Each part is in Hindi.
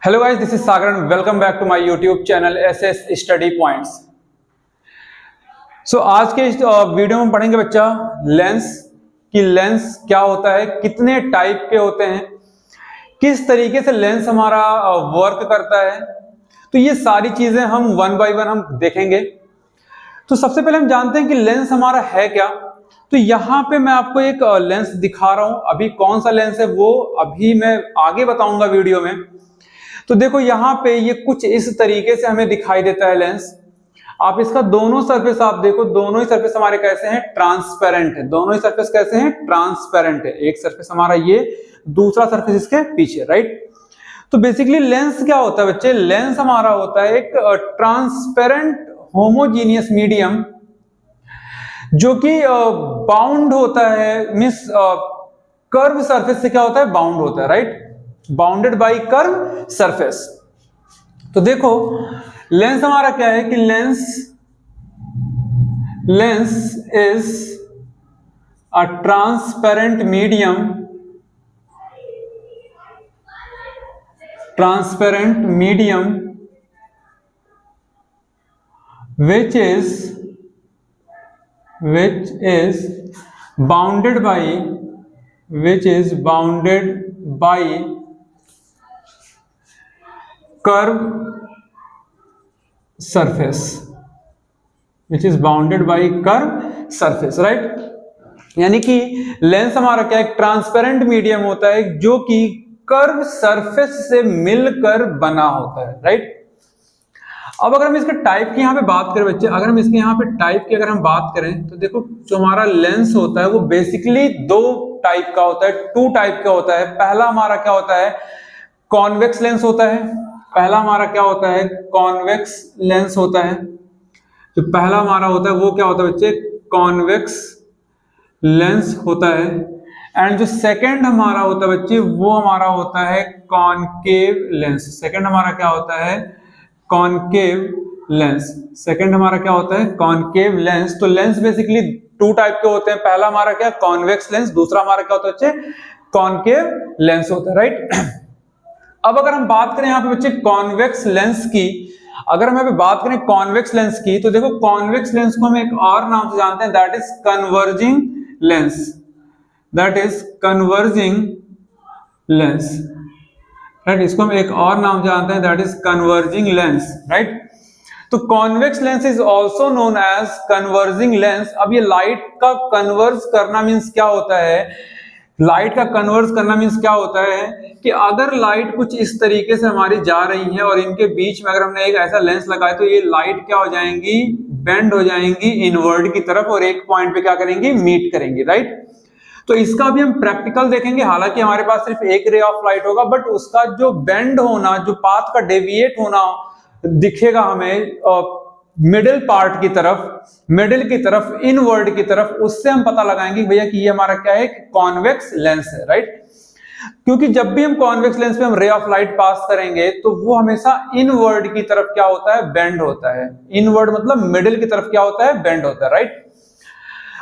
Hello guys, this is Sagar and welcome back to my YouTube channel SS study points. So आज के इस वीडियो में पढ़ेंगे बच्चा लेंस की लेंस क्या होता है, कितने टाइप के होते हैं, किस तरीके से लेंस हमारा वर्क करता है। तो ये सारी चीजें हम वन बाय वन हम देखेंगे। तो सबसे पहले हम जानते हैं कि लेंस हमारा है क्या। तो यहाँ पे मैं आपको एक लेंस दिखा रहा हूं। अभी कौन सा लेंस है वो अभी मैं आगे बताऊंगा वीडियो में। तो देखो यहाँ पे ये कुछ इस तरीके से हमें दिखाई देता है लेंस। आप इसका दोनों सरफेस आप देखो, दोनों ही सरफेस हमारे कैसे हैं, ट्रांसपेरेंट है। दोनों ही सरफेस कैसे हैं, ट्रांसपेरेंट है। एक सरफेस हमारा ये, दूसरा सरफेस इसके पीछे, राइट। तो बेसिकली लेंस क्या होता है बच्चे, लेंस हमारा होता है एक ट्रांसपेरेंट होमोजीनियस मीडियम जो कि बाउंड होता है, मींस कर्व सरफेस से क्या होता है, बाउंड होता है, right, bounded by curve surface. तो देखो लेंस हमारा क्या है कि lens is a transparent medium which is bounded by curve surface, right. यानी कि लेंस हमारा क्या है, ट्रांसपेरेंट मीडियम होता है जो कि कर्व सरफेस से मिलकर बना होता है, राइट। अब अगर हम इसके टाइप की यहाँ पे बात करें बच्चे, अगर हम इसके यहाँ पे टाइप की अगर हम बात करें तो देखो जो हमारा लेंस होता है वो बेसिकली दो टाइप का होता है, टू टाइप का होता है। पहला हमारा क्या होता है, कॉन्वेक्स लेंस होता है। पहला हमारा क्या होता है, कॉन्वेक्स लेंस होता है। जो पहला हमारा होता है वो क्या होता है बच्चे, कॉन्वेक्स लेंस होता है। एंड जो सेकंड हमारा होता है बच्चे वो हमारा होता है कॉनकेव लेंस। सेकंड हमारा क्या होता है, कॉनकेव लेंस। सेकंड हमारा क्या होता है, कॉनकेव लेंस। तो लेंस बेसिकली टू टाइप के होते हैं। पहला हमारा क्या, कॉन्वेक्स लेंस। दूसरा हमारा क्या होता है बच्चे, कॉनकेव लेंस होता है, राइट। अब अगर हम बात करें यहाँ पे बच्चे कॉन्वेक्स लेंस की, अगर हम यहाँ पे बात करें कॉन्वेक्स लेंस की, तो देखो कॉन्वेक्स लेंस को हम एक और नाम से जानते हैं, that is converging lens. That is converging lens, right. इसको हम एक और नाम जानते हैं, that is converging lens, right. तो convex lens is also known as converging lens. अब ये लाइट का कन्वर्ज करना मींस क्या होता है, लाइट का कन्वर्ज करना मींस क्या होता है कि अगर लाइट कुछ इस तरीके से हमारी जा रही है और इनके बीच में अगर हमने एक ऐसा लेंस लगाया तो ये लाइट क्या हो जाएंगी, बेंड हो जाएंगी इनवर्ड की तरफ और एक पॉइंट पे क्या करेंगी, मीट करेंगी, राइट। तो इसका भी हम प्रैक्टिकल देखेंगे। हालांकि हमारे पास सिर्फ एक रे ऑफ लाइट होगा, बट उसका जो बेंड होना, जो पाथ का डेविएट होना दिखेगा हमें मिडिल पार्ट की तरफ, मिडिल की तरफ, इनवर्ड की तरफ, उससे हम पता लगाएंगे भैया कि ये हमारा क्या है, कॉन्वेक्स लेंस है, राइट। क्योंकि जब भी हम कॉन्वेक्स लेंस पे हम रे ऑफ लाइट पास करेंगे तो वो हमेशा इनवर्ड की तरफ क्या होता है, बेंड होता है। इनवर्ड मतलब मिडिल की तरफ क्या होता है, बेंड होता है, राइट।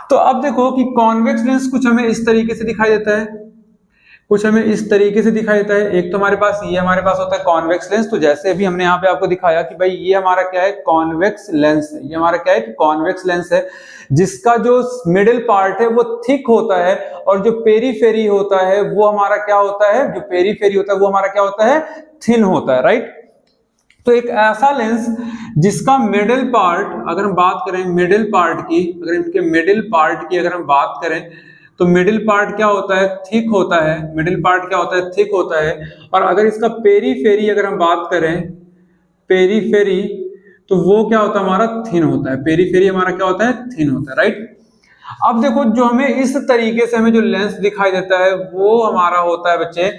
तो अब देखो कि कॉन्वेक्स लेंस कुछ हमें इस तरीके से दिखाई देता है, कुछ हमें इस तरीके से दिखाई देता है। एक तो हमारे पास ये हमारे पास होता है कॉन्वेक्स लेंस। तो जैसे अभी हमने यहाँ पे आपको दिखाया कि भाई ये हमारा क्या है, कॉन्वेक्स लेंस है। ये हमारा क्या है, कॉन्वेक्स लेंस है जिसका जो मिडिल पार्ट है वो थिक होता है और जो पेरीफेरी होता है वो हमारा क्या होता है, जो पेरीफेरी होता है वो हमारा क्या होता है, थिन होता है, राइट। तो एक ऐसा लेंस जिसका मिडिल पार्ट, अगर हम बात करें मिडिल पार्ट की, अगर इनके मिडिल पार्ट की अगर हम बात करें तो मिडिल पार्ट क्या होता है, थिक होता है। मिडिल पार्ट क्या होता है, थिक होता है। और अगर इसका पेरीफेरी अगर हम बात करें, पेरीफेरी, तो वो क्या होता है, हमारा थिन होता है। पेरीफेरी हमारा क्या होता है, थिन होता है, राइट। अब देखो जो हमें इस तरीके से हमें जो लेंस दिखाई देता है वो हमारा होता है बच्चे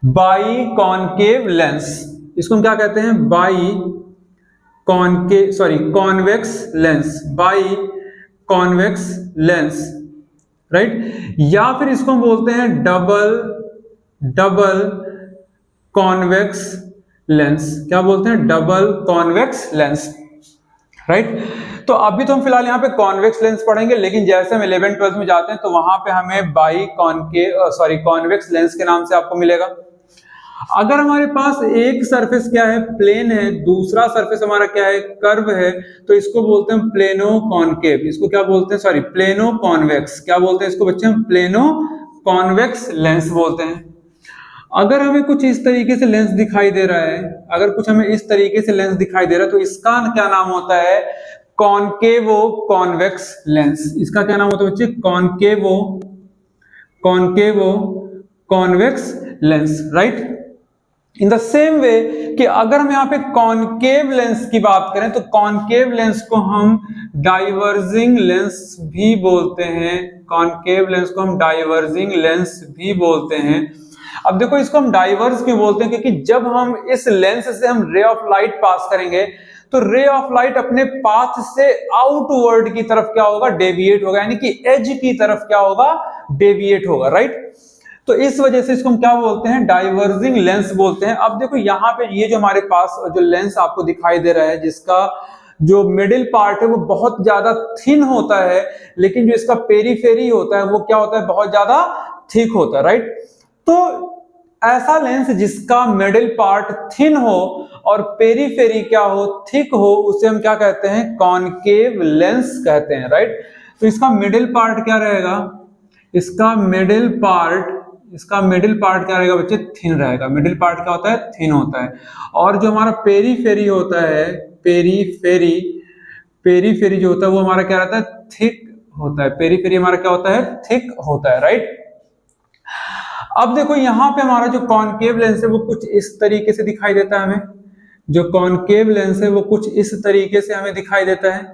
बाई कॉनकेव लेंस। इसको हम क्या कहते हैं, convex lens, by convex lens, right. या फिर इसको हम बोलते हैं डबल कॉन्वेक्स लेंस। क्या बोलते हैं, डबल कॉन्वेक्स लेंस, राइट। तो अभी तो हम फिलहाल यहाँ पे कॉन्वेक्स लेंस पढ़ेंगे, लेकिन जैसे हम 11th 12th में जाते हैं तो वहां पे हमें कॉन्वेक्स लेंस के नाम से आपको मिलेगा। अगर हमारे पास एक सरफेस क्या है, प्लेन है, दूसरा सरफेस हमारा क्या है, कर्व है, तो इसको बोलते हैं प्लेनो कॉनकेव। इसको क्या बोलते हैं, सॉरी प्लेनो कॉन्वेक्स। क्या बोलते हैं इसको बच्चे, हम प्लेनो कॉन्वेक्स लेंस बोलते हैं। अगर हमें कुछ इस तरीके से लेंस दिखाई दे रहा है, अगर कुछ हमें इस तरीके से लेंस दिखाई दे रहा है, तो इसका क्या नाम होता है, कॉनकेवो कॉन्वेक्स लेंस। इसका क्या नाम होता है बच्चे, कॉनकेवो convex lens, right. In the same way कि अगर हम यहाँ पे कॉनकेव लेंस की बात करें, तो कॉनकेव लेंस को हम डाइवर्जिंग लेंस भी बोलते हैं। कॉनकेव लेंस को हम डाइवर्जिंग लेंस भी बोलते हैं। अब देखो, इसको हम डाइवर्ज क्यों बोलते हैं, क्योंकि जब हम इस लेंस से हम रे ऑफ लाइट पास करेंगे, तो रे ऑफ लाइट अपने पाथ से आउटवर्ड की तरफ क्या होगा, डेविएट होगा, यानी कि एज की तरफ क्या होगा, डेविएट होगा, राइट। तो इस वजह से इसको हम क्या बोलते हैं, डाइवर्जिंग लेंस बोलते हैं। अब देखो यहाँ पे ये जो हमारे पास जो लेंस आपको दिखाई दे रहा है, जिसका जो मिडिल पार्ट है वो बहुत ज्यादा थिन होता है, लेकिन जो इसका पेरीफेरी होता है वो क्या होता है, बहुत ज्यादा थिक होता है, राइट। तो ऐसा लेंस जिसका मिडिल पार्ट थिन हो और पेरीफेरी क्या हो, थिक हो, उसे हम क्या कहते हैं, कॉनकेव लेंस कहते हैं, राइट। तो इसका मिडिल पार्ट क्या रहेगा, इसका मिडिल पार्ट क्या रहेगा बच्चे, थिन रहेगा। मिडिल पार्ट क्या होता है, थिन होता है। और जो हमारा पेरीफेरी होता है, पेरीफेरी जो होता है वो हमारा क्या रहता है, थिक होता है। पेरीफेरी हमारा क्या होता है, थिक होता है, राइट। अब देखो यहाँ पे हमारा जो कॉनकेव लेंस है वो कुछ इस तरीके से दिखाई देता है हमें। जो कॉनकेव लेंस है वो कुछ इस तरीके से हमें दिखाई देता है,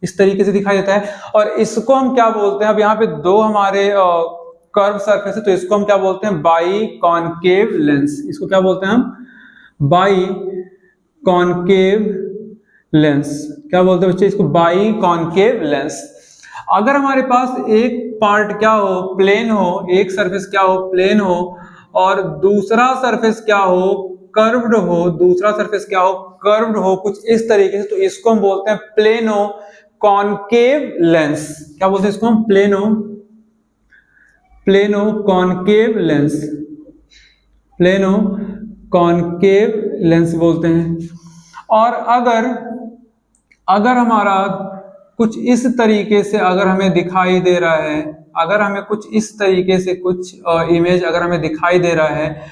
इस तरीके से दिखाई देता है। और इसको हम क्या बोलते हैं, अब यहाँ पे दो हमारे कर्व सरफेस है, तो इसको हम क्या बोलते हैं, बाई कॉनकेव लेंस। इसको क्या बोलते हैं हम, बाई कॉनकेव लेंस। क्या बोलते हैं बच्चे, इसको बाई कॉनकेव लेंस। अगर हमारे पास एक पार्ट क्या हो, प्लेन हो, एक सरफेस क्या हो, प्लेन हो, और दूसरा सरफेस क्या हो, कर्व्ड हो, दूसरा सरफेस क्या हो, कर्व्ड हो, कुछ इस तरीके से, तो इसको हम बोलते हैं प्लेनो कॉनकेव लेंस। क्या बोलते हैं इसको हम, plano concave lens, plano concave lens बोलते हैं। और अगर हमारा कुछ इस तरीके से अगर हमें दिखाई दे रहा है, अगर हमें कुछ इस तरीके से कुछ इमेज अगर हमें दिखाई दे रहा है,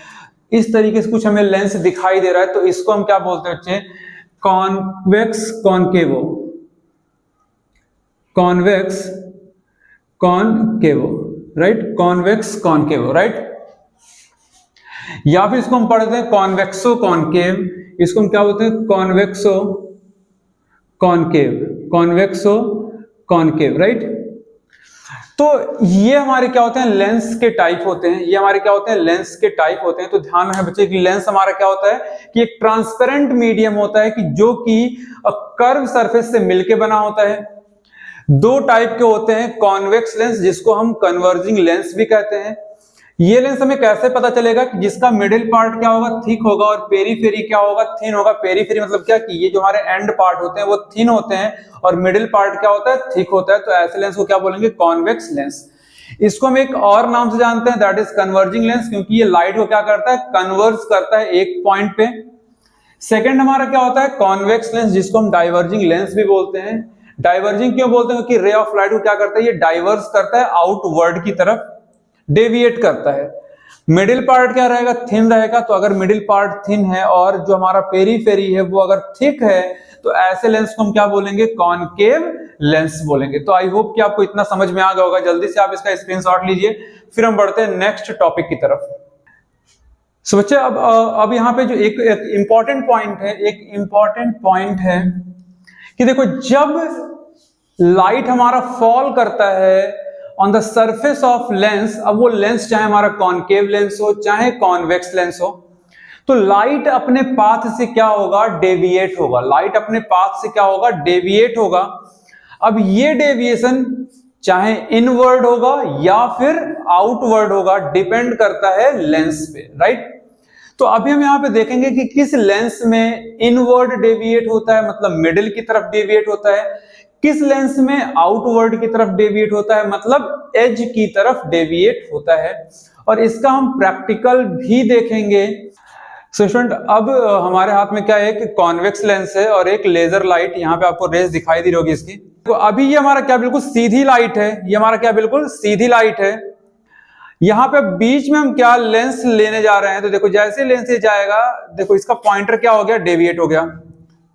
इस तरीके से कुछ हमें लेंस दिखाई दे रहा है, तो इसको हम क्या बोलते हैं बच्चे, convex कॉनकेवो, convex कॉनकेवो, right, convex कॉनकेवो, right. या फिर इसको हम पढ़ते हैं कॉन्वेक्सो कॉनकेव। इसको हम क्या बोलते हैं, कॉन्वेक्सो कॉनकेव, कॉन्वेक्सो कॉनकेव, राइट। तो ये हमारे क्या होते हैं, लेंस के टाइप होते हैं। ये हमारे क्या होते हैं, लेंस के टाइप होते हैं। तो ध्यान रहे बच्चे कि लेंस हमारा क्या होता है कि एक ट्रांसपेरेंट मीडियम होता है, कि जो कि कर्व सरफेस से मिलके बना होता है। दो टाइप के होते हैं, कॉन्वेक्स लेंस, जिसको हम कन्वर्जिंग लेंस भी कहते हैं। ये लेंस हमें कैसे पता चलेगा कि जिसका मिडिल पार्ट क्या होगा, थिक होगा, और पेरीफेरी क्या होगा, थिन होगा। पेरीफेरी मतलब क्या, कि ये जो हमारे एंड पार्ट होते हैं वो थिन होते हैं, और मिडिल पार्ट क्या होता है, थिक होता है। तो ऐसे लेंस को क्या बोलेंगे, कॉन्वेक्स लेंस। इसको हम एक और नाम से जानते हैं, दैट इज कन्वर्जिंग लेंस, क्योंकि ये लाइट को क्या करता है, कन्वर्ज करता है एक पॉइंट पे। सेकेंड हमारा क्या होता है, कॉन्वेक्स लेंस, जिसको हम डाइवर्जिंग लेंस भी बोलते हैं। डाइवर्जिंग क्यों बोलते हैं, क्योंकि रे ऑफ लाइट को क्या करता है, ये डाइवर्स करता है आउटवर्ड की तरफ, डेविएट करता है। मिडिल पार्ट क्या रहेगा, थिन रहेगा। तो अगर मिडिल पार्ट थिन है और जो हमारा पेरीफेरी है वो अगर थिक है, तो ऐसे लेंस को हम क्या बोलेंगे, कॉनकेव लेंस बोलेंगे। तो आई होप कि आपको इतना समझ में आ गया होगा। जल्दी से आप इसका स्क्रीनशॉट लीजिए, फिर हम बढ़ते हैं नेक्स्ट टॉपिक की तरफ। सो बच्चे, अब यहाँ पे जो एक इंपॉर्टेंट पॉइंट है कि देखो, जब लाइट हमारा फॉल करता है on the surface of lens, अब वो लेंस चाहे हमारा कॉनकेव लेंस हो चाहे कॉन्वेक्स लेंस हो, तो लाइट अपने पाथ से क्या होगा, डेविएट होगा। लाइट अपने पाथ से क्या होगा, डेविएट होगा। अब ये डेविएशन चाहे इनवर्ड होगा या फिर आउटवर्ड होगा, डिपेंड करता है लेंस पे, राइट। तो अभी हम यहाँ पे देखेंगे कि किस लेंस में इनवर्ड डेविएट होता है, मतलब मिडिल की तरफ डेविएट होता है, किस लेंस में आउटवर्ड की तरफ डेविएट होता है, मतलब एज की तरफ डेविएट होता है। और इसका हम प्रैक्टिकल भी देखेंगे। स्टूडेंट अब हमारे हाथ में क्या है, एक कॉन्वेक्स लेंस है और एक लेजर लाइट, यहाँ पे आपको रेस दिखाई दे रही होगी इसकी। तो अभी ये हमारा क्या बिल्कुल सीधी लाइट है, ये हमारा क्या बिल्कुल सीधी लाइट है। यहाँ पे बीच में हम क्या लेंस लेने जा रहे हैं, तो देखो जैसे लेंस ये जाएगा, देखो इसका पॉइंटर क्या हो गया, डेविएट हो गया।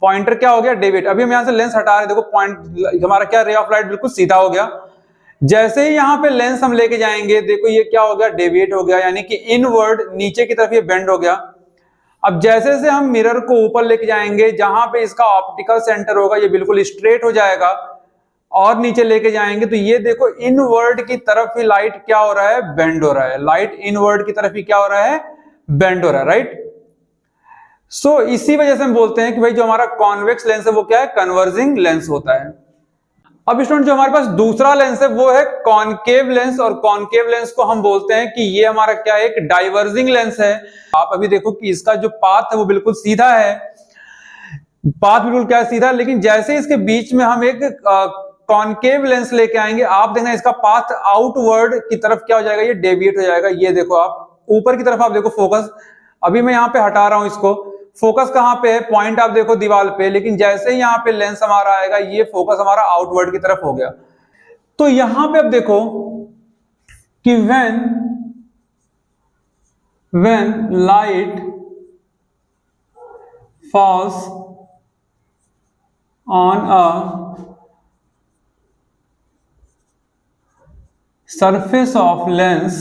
पॉइंटर क्या हो गया, डेविएट। अभी हम यहाँ से लेंस हटा रहे हैं, देखो पॉइंट हमारा क्या रे ऑफ लाइट बिल्कुल सीधा हो गया। जैसे ही यहाँ पे लेंस हम लेके जाएंगे, देखो ये क्या हो गया, डेविएट हो गया, यानी कि इनवर्ड नीचे की तरफ ये बेंड हो गया। अब जैसे से हम मिरर को ऊपर लेके जाएंगे, जहां पे इसका ऑप्टिकल सेंटर होगा ये बिल्कुल स्ट्रेट हो जाएगा, और नीचे लेके जाएंगे तो ये देखो इनवर्ड की तरफ ही लाइट क्या हो रहा है, बेंड हो रहा है। लाइट इनवर्ड की तरफ ही क्या हो रहा है, बेंड हो रहा है, राइट। सो इसी वजह से हम बोलते हैं कि भाई जो हमारा कॉन्वेक्स लेंस है वो क्या है, कन्वर्जिंग लेंस होता है। अब स्टूडेंट जो हमारे पास दूसरा लेंस है वो है कॉनकेव लेंस, और कॉनकेव लेंस को हम बोलते हैं कि ये हमारा क्या है, एक डाइवर्जिंग लेंस है। आप अभी देखो कि इसका जो पाथ है वो बिल्कुल सीधा है, पाथ बिल्कुल क्या है, सीधा, लेकिन जैसे इसके बीच में हम एक कॉनकेव लेंस लेके आएंगे, आप देखना इसका पाथ आउटवर्ड की तरफ क्या हो जाएगा, ये डेविएट हो जाएगा। ये देखो आप ऊपर की तरफ, आप देखो फोकस, अभी मैं यहाँ पे हटा रहा हूं इसको, फोकस कहां पे है, पॉइंट आप देखो दीवार पे, लेकिन जैसे ही यहाँ पे लेंस हमारा आएगा ये फोकस हमारा आउटवर्ड की तरफ हो गया। तो यहां पे अब देखो कि when light falls on a surface of lens,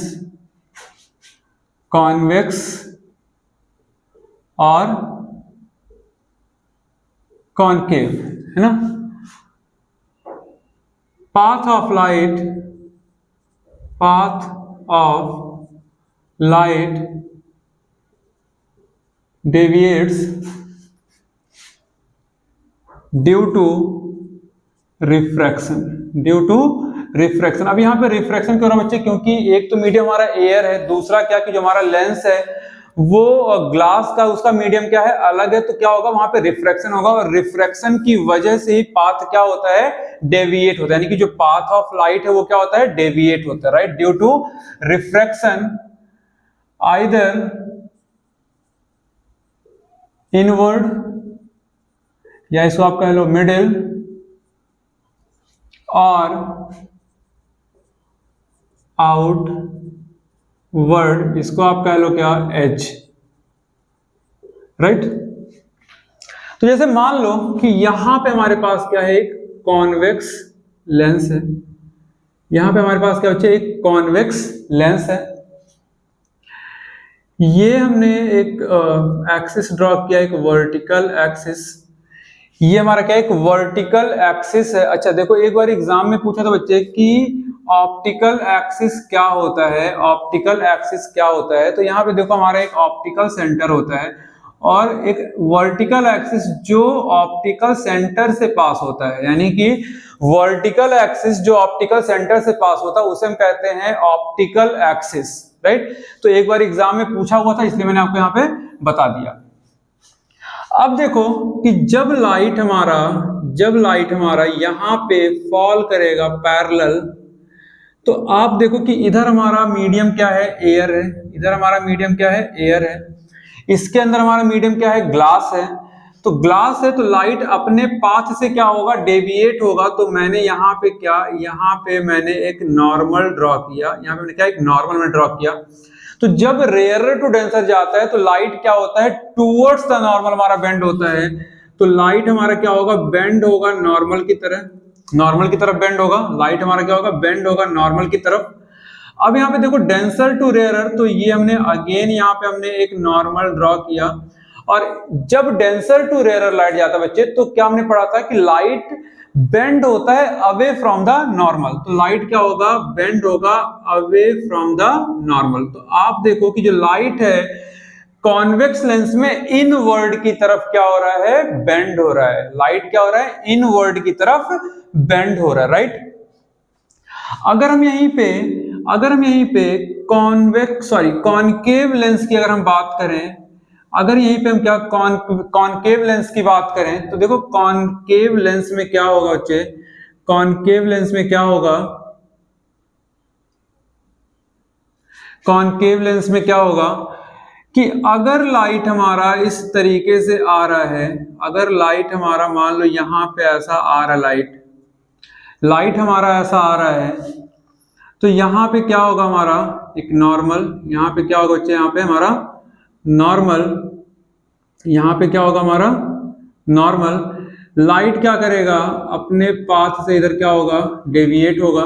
convex और कॉनकेव, है ना, path of light deviates due to refraction, अब यहाँ पे रिफ्रैक्शन क्यों हो रहा है बच्चे, क्योंकि एक तो मीडियम हमारा एयर है, दूसरा क्या कि जो हमारा लेंस है वो ग्लास का, उसका मीडियम क्या है, अलग है, तो क्या होगा वहां पे रिफ्रैक्शन होगा, और रिफ्रैक्शन की वजह से ही पाथ क्या होता है, डेविएट होता है, यानी कि जो पाथ ऑफ लाइट है वो क्या होता है, डेविएट होता है, right. Due to refraction either inward, या इसको आप कह लो मिडिल, और आउटवर्ड, इसको आप कह लो क्या, एज, राइट। तो जैसे मान लो कि यहां पे हमारे पास क्या है, एक कॉन्वेक्स लेंस है, यहां पे हमारे पास क्या बच्चे, एक कॉन्वेक्स लेंस है। ये हमने एक एक्सिस ड्रॉ किया, एक वर्टिकल एक्सिस, ये हमारा क्या, एक वर्टिकल एक्सिस है। अच्छा देखो एक बार एग्जाम में पूछा था बच्चे कि ऑप्टिकल एक्सिस क्या होता है, ऑप्टिकल एक्सिस क्या होता है, तो यहाँ पे देखो हमारा एक ऑप्टिकल सेंटर होता है और एक वर्टिकल एक्सिस जो ऑप्टिकल सेंटर से पास होता है, यानी कि वर्टिकल एक्सिस जो ऑप्टिकल सेंटर से पास होता है उसे हम कहते हैं ऑप्टिकल एक्सिस, राइट। तो एक बार एग्जाम में पूछा हुआ था इसलिए मैंने आपको यहाँ पे बता दिया। अब देखो कि जब लाइट हमारा यहाँ पे फॉल करेगा पैरेलल, तो आप देखो कि इधर हमारा मीडियम क्या है, एयर है, इधर हमारा मीडियम क्या है, एयर है, इसके अंदर हमारा मीडियम क्या है, ग्लास है। तो ग्लास है तो लाइट अपने पाथ से क्या होगा, डेविएट होगा। तो मैंने यहाँ पे क्या, यहाँ पे मैंने एक नॉर्मल ड्रॉ किया, यहाँ पे मैंने क्या, एक नॉर्मल मैंने ड्रॉ किया। तो जब रेयरर टू डेंसर जाता है तो लाइट क्या होता है, टूवर्ड्स द नॉर्मल हमारा बेंड होता है। तो लाइट हमारा क्या होगा, बेंड होगा नॉर्मल की तरह, नॉर्मल की तरफ बेंड होगा, लाइट हमारा क्या होगा, बेंड होगा नॉर्मल की तरफ। अब यहाँ पे देखो डेंसर टू रेयरर, तो ये हमने अगेन यहाँ पे हमने एक नॉर्मल ड्रॉ किया। और जब डेंसर टू रेयरर लाइट जाता है बच्चे, तो क्या हमने पढ़ा था कि लाइट बेंड होता है अवे फ्रॉम द नॉर्मल। तो लाइट क्या होगा, बेंड होगा अवे फ्रॉम द नॉर्मल। तो आप देखो कि जो लाइट है कॉन्वेक्स लेंस में इनवर्ड की तरफ क्या हो रहा है, बेंड हो रहा है। लाइट क्या हो रहा है, इनवर्ड की तरफ बेंड हो रहा है, राइट। अगर हम यहीं पे कॉनकेव लेंस की अगर हम बात करें, अगर यहीं पे हम क्या कॉनकेव लेंस की बात करें, तो देखो कॉनकेव लेंस में क्या होगा बच्चे, कॉनकेव लेंस में क्या होगा, कॉनकेव लेंस में क्या होगा कि अगर लाइट हमारा इस तरीके से आ रहा है, अगर लाइट हमारा मान लो यहां पे ऐसा आ रहा है, लाइट हमारा ऐसा आ रहा है, तो यहाँ पे क्या होगा हमारा एक नॉर्मल, यहाँ पे क्या होगा बच्चे, यहाँ पे हमारा नॉर्मल, यहाँ पे क्या होगा हमारा नॉर्मल। लाइट क्या करेगा, अपने पाथ से इधर क्या होगा, डेविएट होगा,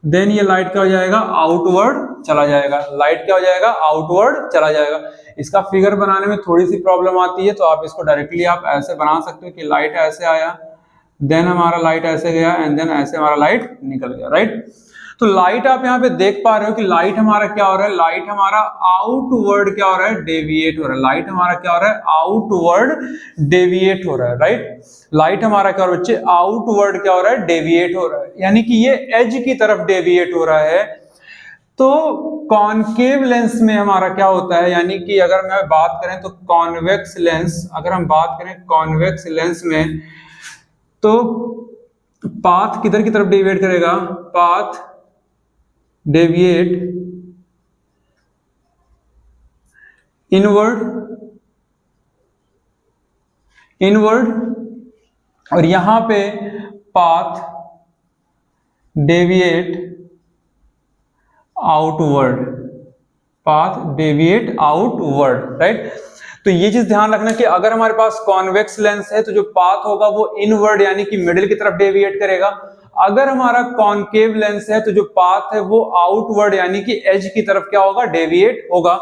देन ये लाइट क्या हो जाएगा, आउटवर्ड चला जाएगा। लाइट क्या हो जाएगा, आउटवर्ड चला जाएगा। इसका फिगर बनाने में थोड़ी सी प्रॉब्लम आती है, तो आप इसको डायरेक्टली आप ऐसे बना सकते हो कि लाइट ऐसे आया, देन हमारा लाइट ऐसे गया, एंड देन ऐसे हमारा लाइट निकल गया, राइट। तो लाइट आप यहाँ पे देख पा रहे हो कि लाइट हमारा क्या हो रहा है, लाइट हमारा आउटवर्ड क्या हो रहा है, डेविएट हो रहा है। लाइट हमारा क्या हो रहा है, आउटवर्ड डेविएट हो रहा है, राइट। लाइट हमारा क्या हो रहा है बच्चे, आउटवर्ड क्या हो रहा है, डेविएट हो रहा है, यानी कि ये एज की तरफ डेविएट हो रहा है। तो कॉनकेव लेंस में हमारा क्या होता है, यानी कि अगर मैं बात करें तो कॉन्वेक्स लेंस, अगर हम बात करें कॉन्वेक्स लेंस में, तो पाथ किधर की तरफ डेविएट करेगा, पाथ डेविएट इनवर्ड, और यहां पे path deviate outward, path deviate outward, right. तो ये चीज ध्यान रखना कि अगर हमारे पास कॉन्वेक्स लेंस है तो जो पाथ होगा वो इनवर्ड यानी कि मिडिल की तरफ डेविएट करेगा। अगर हमारा कॉनकेव लेंस है तो जो पाथ है वो आउटवर्ड यानी कि एज की तरफ क्या होगा, डेविएट होगा।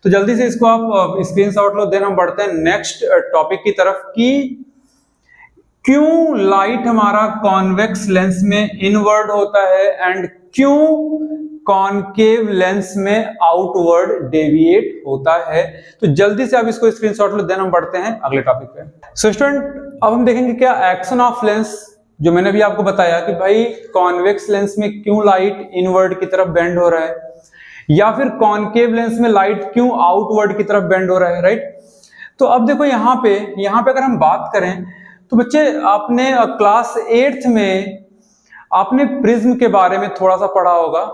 तो जल्दी से इसको आप स्क्रीनशॉट लो, देन हम बढ़ते हैं नेक्स्ट टॉपिक की तरफ कि क्यों लाइट हमारा कॉन्वेक्स लेंस में इनवर्ड होता है एंड क्यों कॉनकेव लेंस में आउटवर्ड डेविएट होता है। तो जल्दी से आप इसको स्क्रीनशॉट लो, देन हम बढ़ते हैं अगले टॉपिक पे। सो स्टूडेंट, अब हम देखेंगे क्या एक्शन ऑफ लेंस, जो मैंने भी आपको बताया कि भाई कॉन्वेक्स लेंस में क्यों लाइट इनवर्ड की तरफ बेंड हो रहा है, या फिर कॉनकेव लेंस में लाइट क्यों आउटवर्ड की तरफ बेंड हो रहा है, राइट। तो अब देखो यहाँ पे अगर हम बात करें तो बच्चे आपने क्लास 8th में आपने प्रिज्म के बारे में थोड़ा सा पढ़ा होगा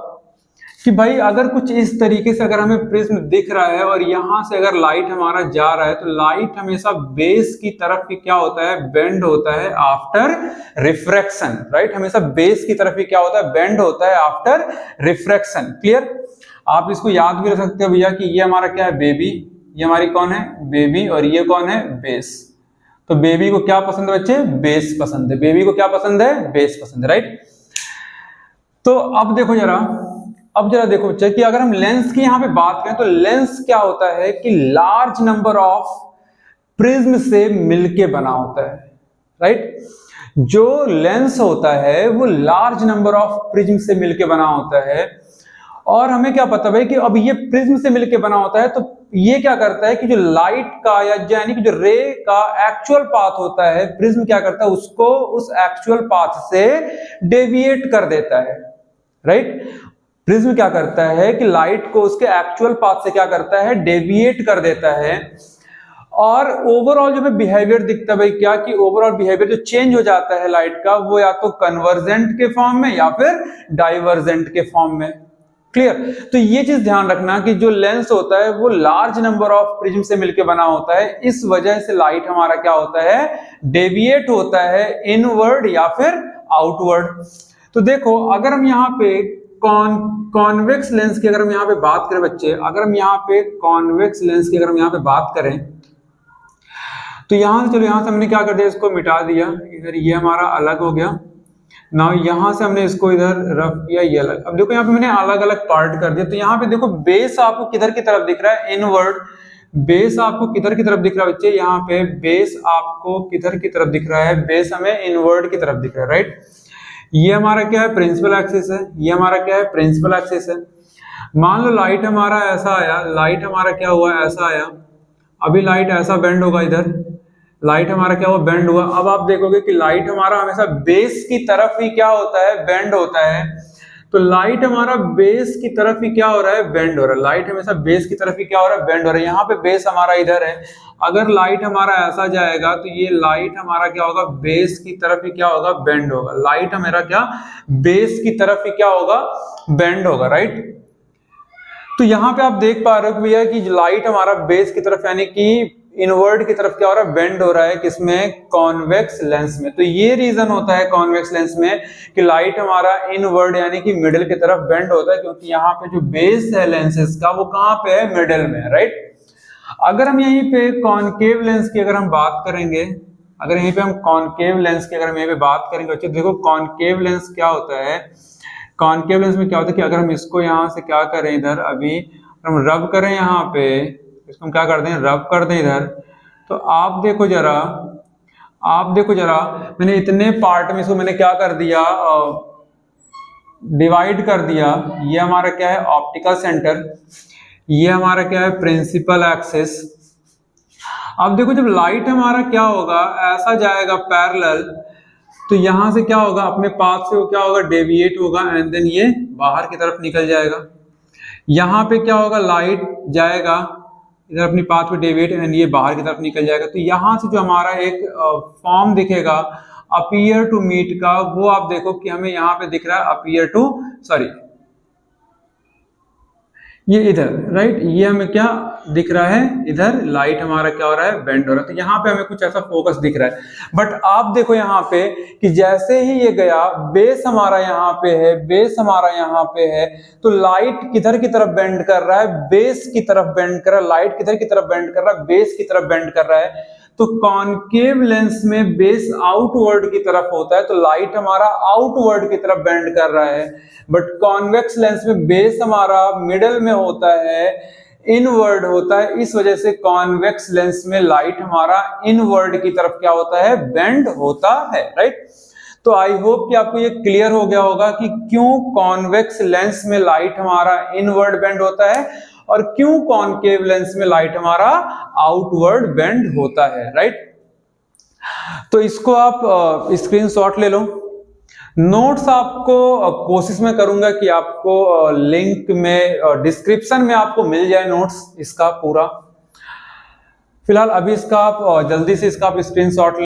कि भाई अगर कुछ इस तरीके से अगर हमें प्रिज्म दिख रहा है और यहां से अगर लाइट हमारा जा रहा है, तो लाइट हमेशा बेस की तरफ ही क्या होता है, बेंड होता है आफ्टर रिफ्रैक्शन, राइट। हमेशा बेस की तरफ ही क्या होता है, बेंड होता है आफ्टर रिफ्रैक्शन। क्लियर। आप इसको याद भी रख सकते हो भैया कि ये हमारा क्या है, बेबी, ये हमारी कौन है, बेबी, और ये कौन है, बेस। तो बेबी को क्या पसंद है बच्चे, बेस पसंद है। बेबी को क्या पसंद है, बेस पसंद है, राइट। तो अब देखो जरा देखो बच्चे कि अगर हम लेंस की यहां पे बात करें तो लेंस क्या होता है कि लार्ज नंबर ऑफ प्रिज्म से मिलके बना होता है, राइट। जो लेंस होता है वो लार्ज नंबर ऑफ प्रिज्म से मिलके बना होता है। और हमें क्या पता भाई कि अब ये प्रिज्म से मिलके बना होता है, तो ये क्या करता है कि जो लाइट का या यानी कि जो रे का एक्चुअल पाथ होता है, प्रिज्म क्या करता है, उसको उस एक्चुअल पाथ से डेविएट कर देता है, राइट। प्रिज्म क्या करता है कि लाइट को उसके एक्चुअल पाथ से क्या करता है, डेविएट कर देता है। और ओवरऑल जो हमें बिहेवियर दिखता है भाई क्या, कि ओवरऑल बिहेवियर जो चेंज हो जाता है लाइट का, वो या तो कन्वर्जेंट के फॉर्म में या फिर डाइवर्जेंट के फॉर्म में। क्लियर। तो ये चीज ध्यान रखना कि जो लेंस होता है वो लार्ज नंबर ऑफ प्रिज्म से मिलकर बना होता है, इस वजह से लाइट हमारा क्या होता है, डेविएट होता है इनवर्ड या फिर आउटवर्ड। तो देखो अगर हम यहाँ पे कॉन्वेक्स लेंस की अगर हम यहाँ पे बात करें बच्चे, अगर हम यहाँ पे कॉन्वेक्स लेंस की अगर हम यहाँ पे बात करें तो यहाँ से चलो, यहाँ से हमने क्या कर दिया, इसको मिटा दिया, इधर ये हमारा अलग हो गया ना, यहां से हमने इसको इधर रफ किया, ये अलग। अब देखो यहाँ पे मैंने अलग अलग पार्ट कर दिया। तो यहाँ पे देखो बेस आपको किधर की तरफ दिख रहा है, इनवर्ड। बेस आपको किधर की तरफ दिख रहा है बच्चे, यहाँ पे बेस आपको किधर की तरफ दिख रहा है, बेस हमें इनवर्ड की तरफ दिख रहा है, राइट। ये हमारा क्या है, प्रिंसिपल एक्सिस है, ये हमारा क्या है, प्रिंसिपल एक्सिस है। मान लो लाइट हमारा ऐसा आया, लाइट हमारा क्या हुआ, ऐसा आया, अभी लाइट ऐसा बेंड होगा, इधर लाइट हमारा क्या हुआ, बेंड हुआ। अब आप देखोगे कि लाइट हमारा हमेशा बेस की तरफ ही क्या होता है, बेंड होता है। तो लाइट हमारा बेस की तरफ ही क्या हो रहा है, बेंड हो रहा है। लाइट हमेशा बेस की तरफ ही क्या हो रहा है, बेंड हो रहा है। यहाँ पे बेस हमारा इधर है, अगर लाइट हमारा ऐसा जाएगा तो ये लाइट हमारा क्या होगा, बेस की तरफ ही क्या होगा, बेंड होगा। लाइट हमारा क्या, बेस की तरफ ही क्या होगा, बेंड होगा, राइट। तो यहाँ पे आप देख पा रहे हो भैया कि लाइट हमारा बेस की तरफ यानी कि इनवर्ड की तरफ क्या हो रहा है, बेंड हो रहा है, किसमें, कॉन्वेक्स लेंस में। तो ये रीजन होता है कॉन्वेक्स लेंस में कि लाइट हमारा इनवर्ड यानी कि मिडिल की तरफ बेंड होता है, क्योंकि यहाँ पे जो बेस है लेंसेज का वो कहाँ पे है, मिडिल में, राइट। अगर हम यहीं पे कॉनकेव लेंस की अगर हम बात करेंगे, अगर यहीं पे हम कॉनकेव लेंस की अगर हम यहीं पे बात करेंगे बच्चों, देखो कॉनकेव लेंस क्या होता है, कॉनकेव लेंस में क्या होता है कि अगर हम इसको यहाँ से क्या करें, इधर अभी हम रब करें यहाँ पे, इसको हम क्या कर दें, रब कर दें इधर, तो आप देखो जरा, मैंने इतने पार्ट में इसको मैंने क्या कर दिया, डिवाइड कर दिया। ये हमारा क्या है, ऑप्टिकल सेंटर, ये हमारा क्या है, प्रिंसिपल एक्सिस। अब देखो जब लाइट हमारा क्या होगा, ऐसा जाएगा पैरेलल, तो यहां से क्या होगा, अपने पाथ से वो क्या होगा, डेविएट होगा एंड देन ये बाहर की तरफ निकल जाएगा। यहाँ पे क्या होगा, लाइट जाएगा इधर अपनी पाथ पे डेविएट एंड ये बाहर की तरफ निकल जाएगा। तो यहाँ से जो हमारा एक फॉर्म दिखेगा अपीयर टू मीट का, वो आप देखो कि हमें यहाँ पे दिख रहा है अपीयर टू, सॉरी ये इधर, राइट, ये हमें क्या दिख रहा है, इधर लाइट हमारा क्या हो रहा है, बेंड हो रहा है। तो यहाँ पे हमें कुछ ऐसा फोकस दिख रहा है। बट आप देखो यहाँ पे कि जैसे ही ये गया, बेस हमारा यहाँ पे है, बेस हमारा यहाँ पे है, तो लाइट किधर की तरफ बेंड कर रहा है, बेस की तरफ बेंड कर रहा है। लाइट किधर की तरफ बेंड कर रहा है, बेस की तरफ बेंड कर रहा है। तो कॉनकेव लेंस में बेस आउटवर्ड की तरफ होता है, तो लाइट हमारा आउटवर्ड की तरफ बेंड कर रहा है। बट कॉन्वेक्स लेंस में बेस हमारा मिडल में होता है, इनवर्ड होता है, इस वजह से कॉन्वेक्स लेंस में लाइट हमारा इनवर्ड की तरफ क्या होता है, बेंड होता है, राइट। तो आई होप कि आपको ये क्लियर हो गया होगा कि क्यों कॉन्वेक्स लेंस में लाइट हमारा इनवर्ड बेंड होता है और क्यों कॉनकेव लेंस में लाइट हमारा आउटवर्ड बेंड होता है, राइट। तो इसको आप स्क्रीनशॉट ले लो। नोट्स आपको कोशिश में करूंगा कि आपको लिंक में डिस्क्रिप्शन में आपको मिल जाए नोट्स इसका पूरा। फिलहाल अभी इसका आप जल्दी से इसका आप स्क्रीनशॉट